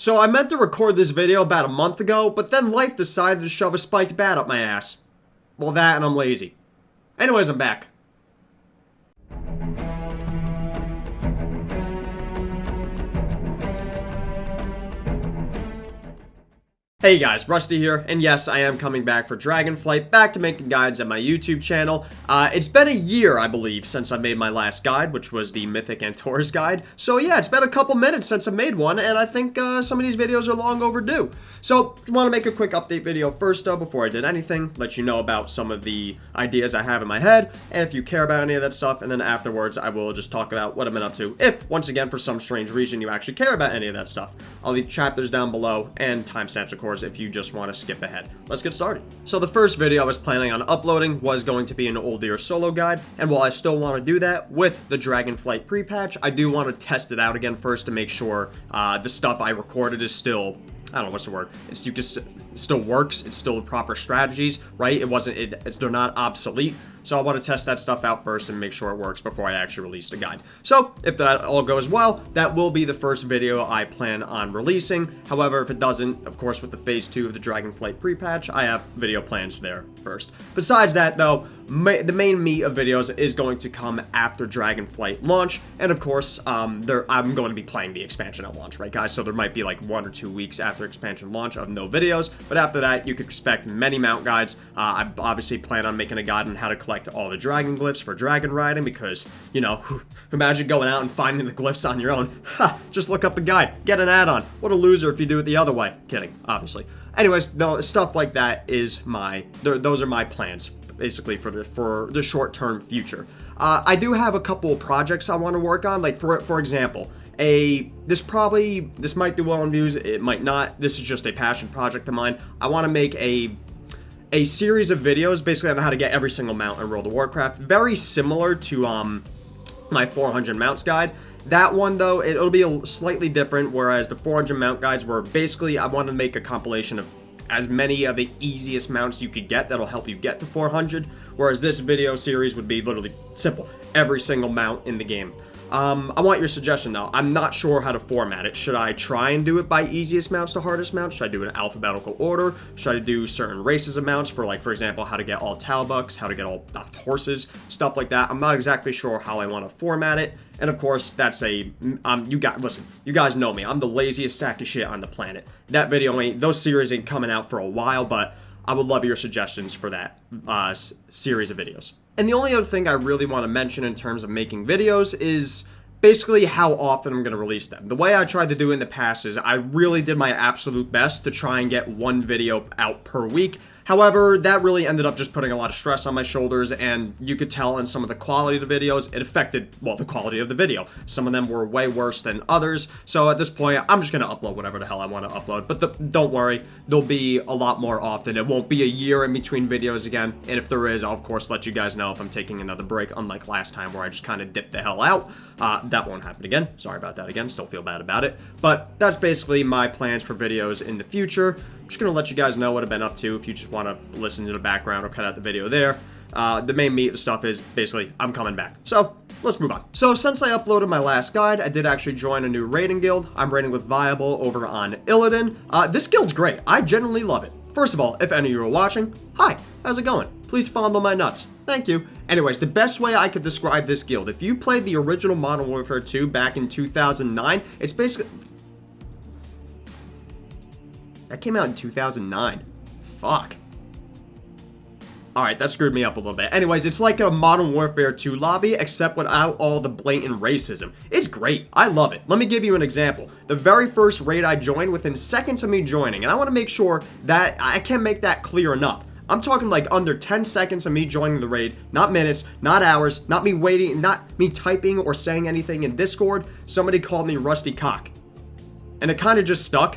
So I meant to record this video about a month ago, but then life decided to shove a spiked bat up my ass. Well, that and I'm lazy. Anyways, I'm back. Hey guys, Rusty here, and yes, I am coming back for DragonFlight, back to making guides on my YouTube channel. It's been a year, I believe, since I made my last guide, which was the Mythic Antaurus guide. So yeah, it's been a couple minutes since I made one, and I think some of these videos are long overdue. So, just want to make a quick update video first though, before I did anything, let you know about some of the ideas I have in my head, and if you care about any of that stuff, and then afterwards I will just talk about what I've been up to, if, once again, for some strange reason you actually care about any of that stuff. I'll leave chapters down below, and timestamps, of course, if you just want to skip ahead. Let's get started. So the first video I was planning on uploading was going to be an Old Deer solo guide, and while I still want to do that with the DragonFlight pre-patch, I do want to test it out again first to make sure the stuff I recorded is still, I don't know what's the word, it still works, it's still the proper strategies, right? They're not obsolete. So I want to test that stuff out first and make sure it works before I actually release the guide. So if that all goes well, that will be the first video I plan on releasing. However, if it doesn't, of course, with the phase 2 of the DragonFlight pre-patch, I have video plans there first. Besides that, though, the main meat of videos is going to come after DragonFlight launch, and of course, I'm going to be playing the expansion at launch, right, guys? So there might be like 1 or 2 weeks after expansion launch of no videos, but after that, you could expect many mount guides. I obviously plan on making a guide on how to collect all the dragon glyphs for dragon riding, because, you know, imagine going out and finding the glyphs on your own. Ha! Just look up a guide, get an add-on. What a loser if you do it the other way. Kidding, obviously. Anyways, no, stuff like that is those are my plans, basically, for the short-term future. I do have a couple of projects I want to work on, like, for example, this might do well on views, it might not. This is just a passion project of mine. I want to make a series of videos basically on how to get every single mount in World of Warcraft, very similar to my 400 mounts guide. That one, though, it'll be slightly different, whereas the 400 mount guides were basically, I want to make a compilation of as many of the easiest mounts you could get that'll help you get to 400, whereas this video series would be literally simple, every single mount in the game. I want your suggestion, though. I'm not sure how to format it. Should I try and do it by easiest mounts to hardest mounts? Should I do it in alphabetical order? Should I do certain races of mounts for, like, for example, how to get all Talbuks, how to get all horses, stuff like that? I'm not exactly sure how I want to format it. And of course, that's listen, you guys know me. I'm the laziest sack of shit on the planet. That video those series ain't coming out for a while, but I would love your suggestions for that series of videos. And the only other thing I really want to mention in terms of making videos is basically how often I'm going to release them. The way I tried to do it in the past is I really did my absolute best to try and get one video out per week. However, that really ended up just putting a lot of stress on my shoulders, and you could tell in some of the quality of the videos, it affected, well, the quality of the video. Some of them were way worse than others, so at this point, I'm just going to upload whatever the hell I want to upload. But don't worry, there'll be a lot more often. It won't be a year in between videos again, and if there is, I'll of course let you guys know if I'm taking another break, unlike last time where I just kind of dipped the hell out. That won't happen again. Sorry about that again, still feel bad about it. But that's basically my plans for videos in the future. I'm just going to let you guys know what I've been up to if you just want to listen to the background or cut out the video there. The main meat of the stuff is basically I'm coming back. So let's move on. So since I uploaded my last guide, I did actually join a new raiding guild. I'm raiding with Viable over on Illidan. This guild's great. I genuinely love it. First of all, if any of you are watching, hi, how's it going? Please fondle my nuts. Thank you. Anyways, the best way I could describe this guild, if you played the original Modern Warfare 2 back in 2009, it's basically... That came out in 2009. Fuck. Alright, that screwed me up a little bit. Anyways, it's like a Modern Warfare 2 lobby, except without all the blatant racism. It's great. I love it. Let me give you an example. The very first raid I joined, within seconds of me joining, and I want to make sure that I can't make that clear enough. I'm talking like under 10 seconds of me joining the raid, not minutes, not hours, not me waiting, not me typing or saying anything in Discord. Somebody called me Rusty Cock. And it kind of just stuck.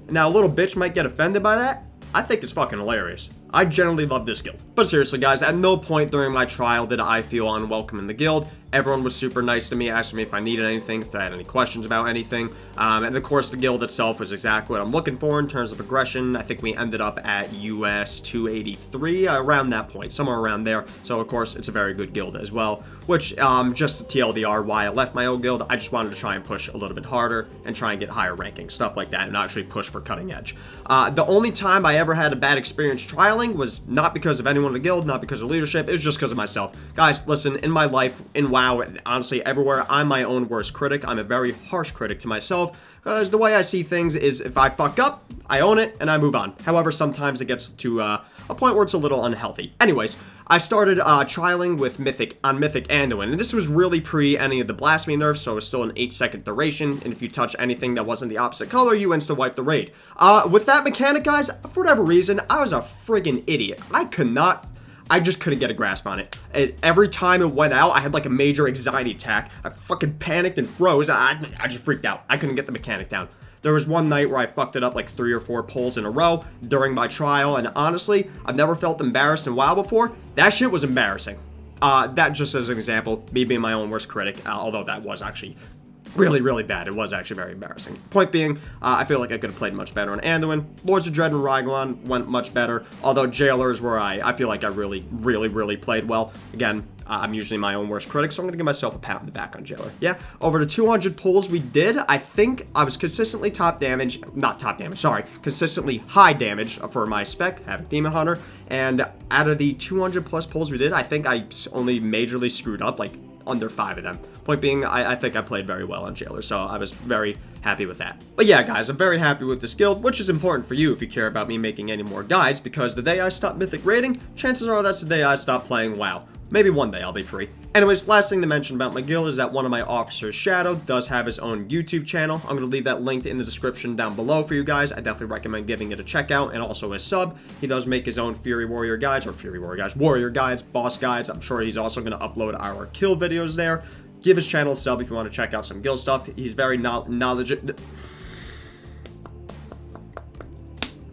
Now, a little bitch might get offended by that. I think it's fucking hilarious. I generally love this guild. But seriously, guys, at no point during my trial did I feel unwelcome in the guild. Everyone was super nice to me, asking me if I needed anything, if I had any questions about anything. And of course, the guild itself was exactly what I'm looking for in terms of aggression. I think we ended up at US 283, around that point, somewhere around there. So, of course, it's a very good guild as well. Which, just TLDR, why I left my old guild, I just wanted to try and push a little bit harder and try and get higher ranking, stuff like that, and actually push for cutting edge. The only time I ever had a bad experience trialing was not because of anyone in the guild, not because of leadership, it was just because of myself. Guys, listen, in my life, in WoW, and honestly everywhere, I'm my own worst critic. I'm a very harsh critic to myself, because the way I see things is if I fuck up, I own it, and I move on. However, sometimes it gets to a point where it's a little unhealthy. Anyways, I started trialing with Mythic Anduin, and this was really pre any of the Blasphemy nerfs, so it was still an 8-second duration, and if you touch anything that wasn't the opposite color, you insta-wipe the raid. With that mechanic, guys, for whatever reason, I was a friggin' idiot. I just couldn't get a grasp on it. Every time it went out, I had like a major anxiety attack. I fucking panicked and froze, and I just freaked out. I couldn't get the mechanic down. There was one night where I fucked it up like 3 or 4 pulls in a row during my trial, and honestly, I've never felt embarrassed in WoW before. That shit was embarrassing. That just as an example, me being my own worst critic, although that was actually really, really bad. It was actually very embarrassing. Point being, I feel like I could have played much better on Anduin. Lords of Dread and Raglan went much better, although Jailers where I feel like I really, really, really played well. Again, I'm usually my own worst critic, so I'm going to give myself a pat on the back on Jailer. Yeah, over to 200 pulls we did. I think I was consistently consistently high damage for my spec, Havoc Demon Hunter, and out of the 200 plus pulls we did, I think I only majorly screwed up, like, under 5 of them. Point being, I think I played very well on Jailer, so I was very happy with that. But yeah, guys, I'm very happy with this guild, which is important for you if you care about me making any more guides, because the day I stop Mythic raiding, chances are that's the day I stop playing WoW. Maybe one day I'll be free. Anyways, last thing to mention about my guild is that one of my officers, Shadow, does have his own YouTube channel. I'm going to leave that linked in the description down below for you guys. I definitely recommend giving it a check out and also a sub. He does make his own Warrior guides, boss guides. I'm sure he's also going to upload our kill videos there. Give his channel a sub if you want to check out some guild stuff. He's very knowledgeable.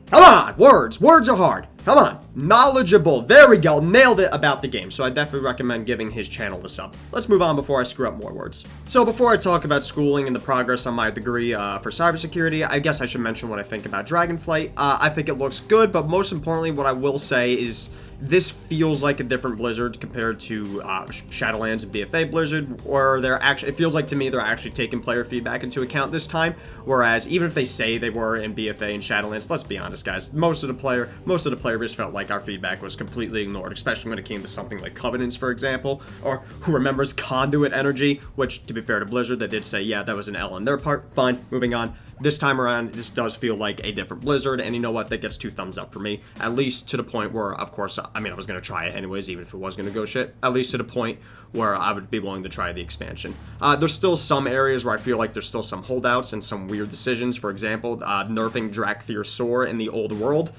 Come on, words are hard. Come on, knowledgeable. There we go, nailed it about the game. So I definitely recommend giving his channel a sub. Let's move on before I screw up more words. So before I talk about schooling and the progress on my degree for cybersecurity, I guess I should mention what I think about DragonFlight. I think it looks good, but most importantly, what I will say is this feels like a different Blizzard compared to Shadowlands and BFA Blizzard, or it feels like to me they're actually taking player feedback into account this time, whereas even if they say they were in BFA and Shadowlands, let's be honest, guys, most of the player base felt like our feedback was completely ignored, especially when it came to something like Covenants, for example, or who remembers Conduit Energy, which, to be fair to Blizzard, they did say, yeah, that was an L on their part. Fine, moving on. This time around, this does feel like a different Blizzard, and you know what? That gets 2 thumbs up for me. At least to the point where, of course, I mean, I was going to try it anyways, even if it was going to go shit. At least to the point where I would be willing to try the expansion. There's still some areas where I feel like there's still some holdouts and some weird decisions. For example, nerfing Drakthir Soar in the old world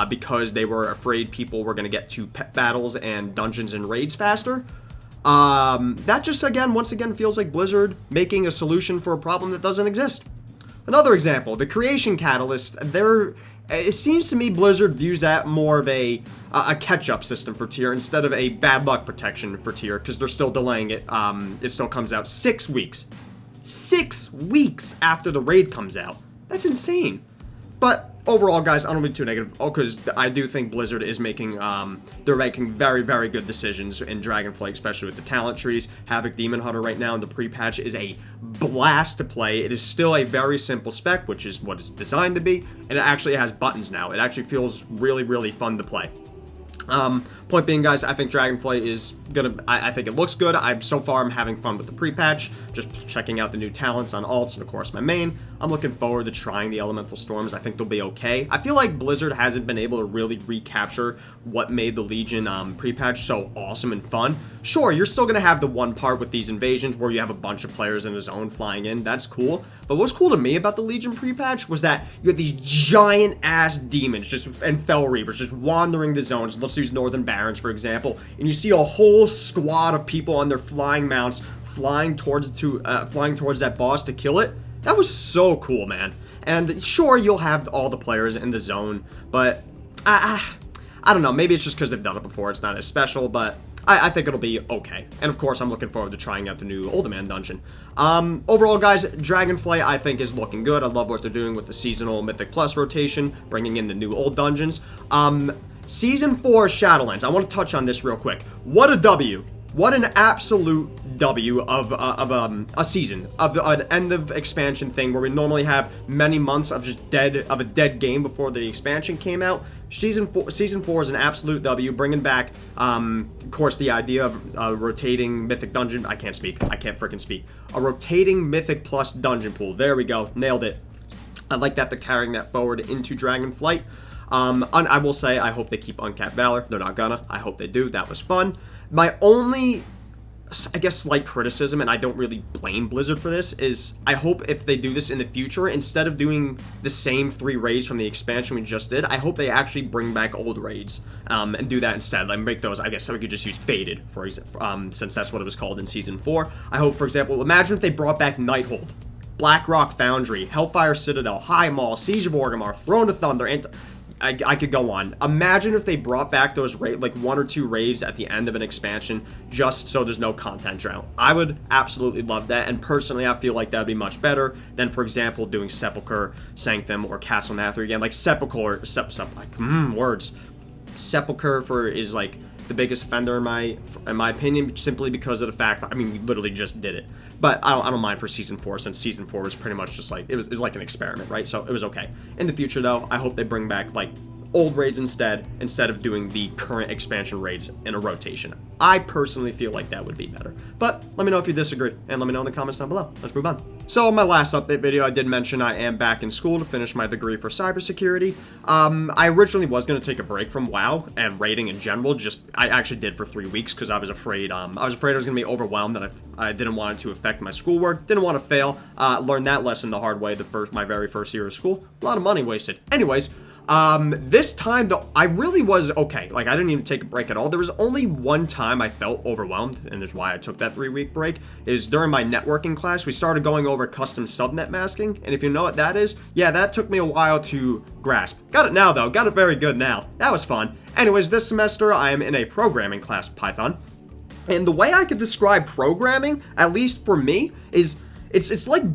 because they were afraid people were going to get to pet battles and dungeons and raids faster. That just, once again, feels like Blizzard making a solution for a problem that doesn't exist. Another example, the Creation Catalyst, it seems to me Blizzard views that more of a catch-up system for tier instead of a bad luck protection for tier, because they're still delaying it. It still comes out 6 weeks. 6 weeks after the raid comes out. That's insane. But overall, guys, I don't be too negative, because I do think Blizzard is making, they're making very, very good decisions in DragonFlight, especially with the talent trees. Havoc Demon Hunter right now in the pre-patch is a blast to play. It is still a very simple spec, which is what it's designed to be, and it actually has buttons now. It actually feels really, really fun to play. Point being, guys, I think DragonFlight is I think it looks good. So far, I'm having fun with the pre-patch, just checking out the new talents on alts and, of course, my main. I'm looking forward to trying the Elemental Storms. I think they'll be okay. I feel like Blizzard hasn't been able to really recapture what made the Legion pre-patch so awesome and fun. Sure, you're still going to have the one part with these invasions where you have a bunch of players in a zone flying in. That's cool. But what's cool to me about the Legion pre-patch was that you had these giant-ass demons and Fel Reavers just wandering the zones. Let's use Northern Barons, for example. And you see a whole squad of people on their flying mounts flying towards that boss to kill it. That was so cool, man. And sure, you'll have all the players in the zone, but I don't know. Maybe it's just because they've done it before. It's not as special, but I think it'll be okay. And of course, I'm looking forward to trying out the new Older Man dungeon. Overall, guys, DragonFlight, I think, is looking good. I love what they're doing with the seasonal Mythic Plus rotation, bringing in the new old dungeons. Season 4 Shadowlands. I want to touch on this real quick. What a W. What an absolute W of a season, of an end of expansion thing where we normally have many months of just a dead game before the expansion came out. Season 4 is an absolute W, bringing back, of course, the idea of rotating Mythic Dungeon. I can't freaking speak. A rotating Mythic Plus dungeon pool. There we go. Nailed it. I like that they're carrying that forward into DragonFlight. I will say, I hope they keep Uncapped Valor. They're not gonna. I hope they do. That was fun. My only, I guess, slight criticism, and I don't really blame Blizzard for this, is I hope if they do this in the future, instead of doing the same 3 raids from the expansion we just did, I hope they actually bring back old raids, and do that instead. Like, make those, I guess, we could just use Faded, for example, since that's what it was called in Season 4. I hope, for example, imagine if they brought back Nighthold, Blackrock Foundry, Hellfire Citadel, High Mall, Siege of Orgrimmar, Throne of Thunder, and I could go on. Imagine if they brought back those like 1 or 2 raids at the end of an expansion just so there's no content drought. I would absolutely love that, and personally I feel like that would be much better than, for example, doing Sepulchre, Sanctum, or Castle Nather again. Like Sepulchre, words. Sepulchre is like the biggest offender in my opinion, simply because of the fact that, I mean, we literally just did it. But I don't mind for Season 4, since Season 4 was pretty much just like, it was like an experiment, right? So it was okay. In the future, though, I hope they bring back, like, old raids instead of doing the current expansion raids in a rotation. I personally feel like that would be better. But let me know if you disagree, and let me know in the comments down below. Let's move on. So in my last update video, I did mention I am back in school to finish my degree for cybersecurity. I originally was going to take a break from WoW and raiding in general. I actually did for 3 weeks because I was afraid I was going to be overwhelmed, and I didn't want it to affect my schoolwork. Didn't want to fail. Learned that lesson the hard way my very first year of school. A lot of money wasted. Anyways, this time, though, I really was okay. Like, I didn't even take a break at all. There was only one time I felt overwhelmed, and that's why I took that 3-week break, is during my networking class. We started going over custom subnet masking, and if you know what that is, yeah, that took me a while to grasp. Got it now, though. Got it very good now. That was fun. Anyways, this semester, I am in a programming class, Python, and the way I could describe programming, at least for me, is It's like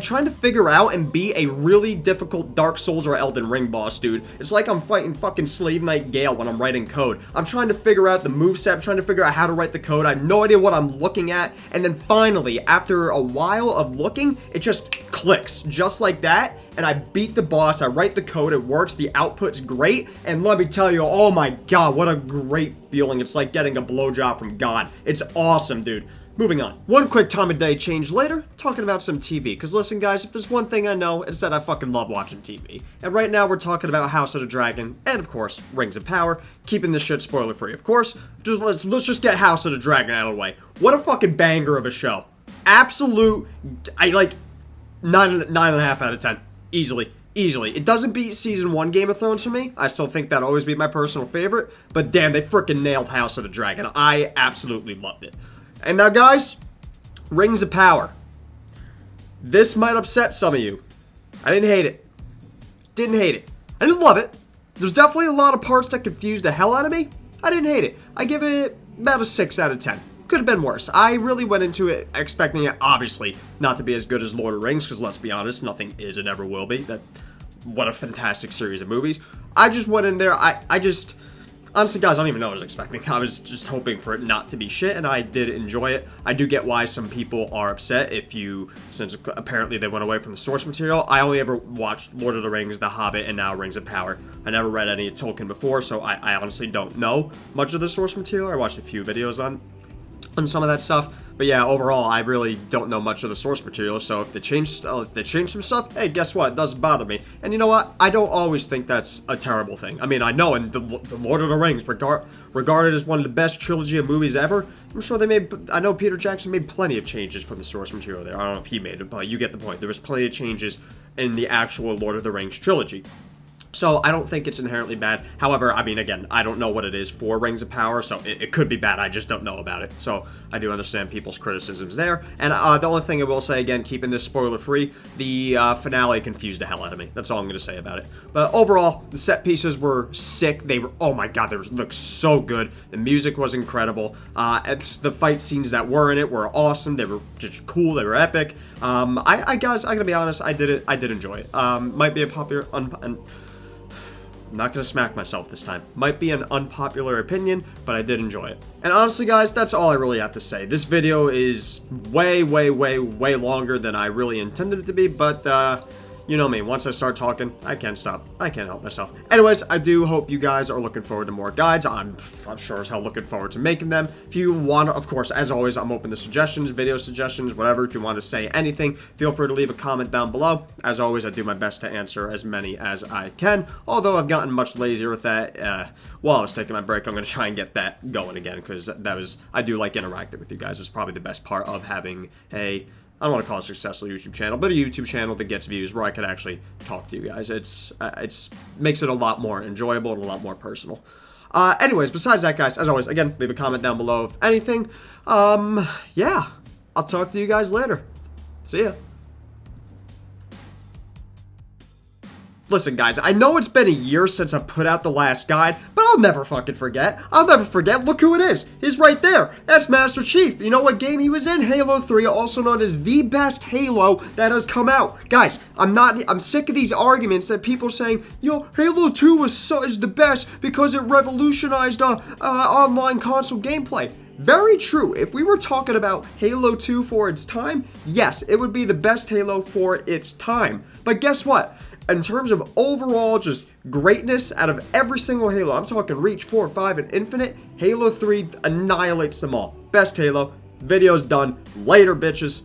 trying to figure out and beat a really difficult Dark Souls or Elden Ring boss, dude. It's like I'm fighting fucking Slave Knight Gale when I'm writing code. I'm trying to figure out the moveset, I'm trying to figure out how to write the code. I have no idea what I'm looking at, and then finally, after a while of looking, it just clicks, just like that, and I beat the boss, I write the code, it works, the output's great, and let me tell you, oh my god, what a great feeling. It's like getting a blowjob from God. It's awesome, dude. Moving on. One quick time of day change later, talking about some TV. Because listen, guys, if there's one thing I know, it's that I fucking love watching TV. And right now, we're talking about House of the Dragon, and of course, Rings of Power. Keeping this shit spoiler free, of course. Let's just get House of the Dragon out of the way. What a fucking banger of a show. Absolute, I like 9.5 out of 10. Easily. It doesn't beat Season 1 Game of Thrones for me. I still think that'll always be my personal favorite. But damn, they freaking nailed House of the Dragon. I absolutely loved it. And now, guys, Rings of Power. This might upset some of you. I didn't hate it. I didn't love it. There's definitely a lot of parts that confused the hell out of me. I didn't hate it. I give it about a 6 out of 10. Could have been worse. I really went into it expecting it, obviously, not to be as good as Lord of the Rings, because let's be honest, nothing is and ever will be. What a fantastic series of movies. I just went in there, honestly, guys, I don't even know what I was expecting. I was just hoping for it not to be shit, and I did enjoy it. I do get why some people are upset since apparently they went away from the source material. I only ever watched Lord of the Rings, The Hobbit, and now Rings of Power. I never read any Tolkien before, so I honestly don't know much of the source material. I watched a few videos on some of that stuff, but yeah, overall, I really don't know much of the source material, so if they change some stuff, hey, guess what, it doesn't bother me. And you know what, I don't always think that's a terrible thing. I mean, I know in the Lord of the Rings, regarded as one of the best trilogy of movies ever, I'm sure I know Peter Jackson made plenty of changes from the source material there. I don't know if he made it, but you get the point. There was plenty of changes in the actual Lord of the Rings trilogy. So I don't think it's inherently bad. However, I mean, again, I don't know what it is for Rings of Power, so it could be bad. I just don't know about it. So I do understand people's criticisms there. And the only thing I will say, again, keeping this spoiler-free, the finale confused the hell out of me. That's all I'm going to say about it. But overall, the set pieces were sick. They were, oh my god, they looked so good. The music was incredible. The fight scenes that were in it were awesome. They were just cool. They were epic. Guys, I gotta be honest, I did enjoy it. Might be a popular, I'm not going to smack myself this time. Might be an unpopular opinion, but I did enjoy it. And honestly, guys, that's all I really have to say. This video is way, way, way, way longer than I really intended it to be, but, you know me, once I start talking, I can't stop. I can't help myself. Anyways, I do hope you guys are looking forward to more guides. I'm sure as hell looking forward to making them. If you want to, of course, as always, I'm open to suggestions, video suggestions, whatever. If you want to say anything, feel free to leave a comment down below. As always, I do my best to answer as many as I can, although I've gotten much lazier with that. While I was taking my break, I'm going to try and get that going again, because I do like interacting with you guys. It's probably the best part of having a, I don't want to call it a successful YouTube channel, but a YouTube channel that gets views where I could actually talk to you guys. It's makes it a lot more enjoyable and a lot more personal. Anyways, besides that, guys, as always, again, leave a comment down below if anything. Yeah, I'll talk to you guys later. See ya. Listen, guys, I know it's been a year since I put out the last guide, but I'll never fucking forget. I'll never forget. Look who it is. He's right there. That's Master Chief. You know what game he was in? Halo 3, also known as the best Halo that has come out. Guys, I'm sick of these arguments that people saying, yo, Halo 2 is the best because it revolutionized online console gameplay. Very true. If we were talking about Halo 2 for its time, yes, it would be the best Halo for its time. But guess what? In terms of overall just greatness out of every single Halo, I'm talking Reach, 4, 5, and Infinite, Halo 3 annihilates them all. Best Halo. Video's done. Later, bitches.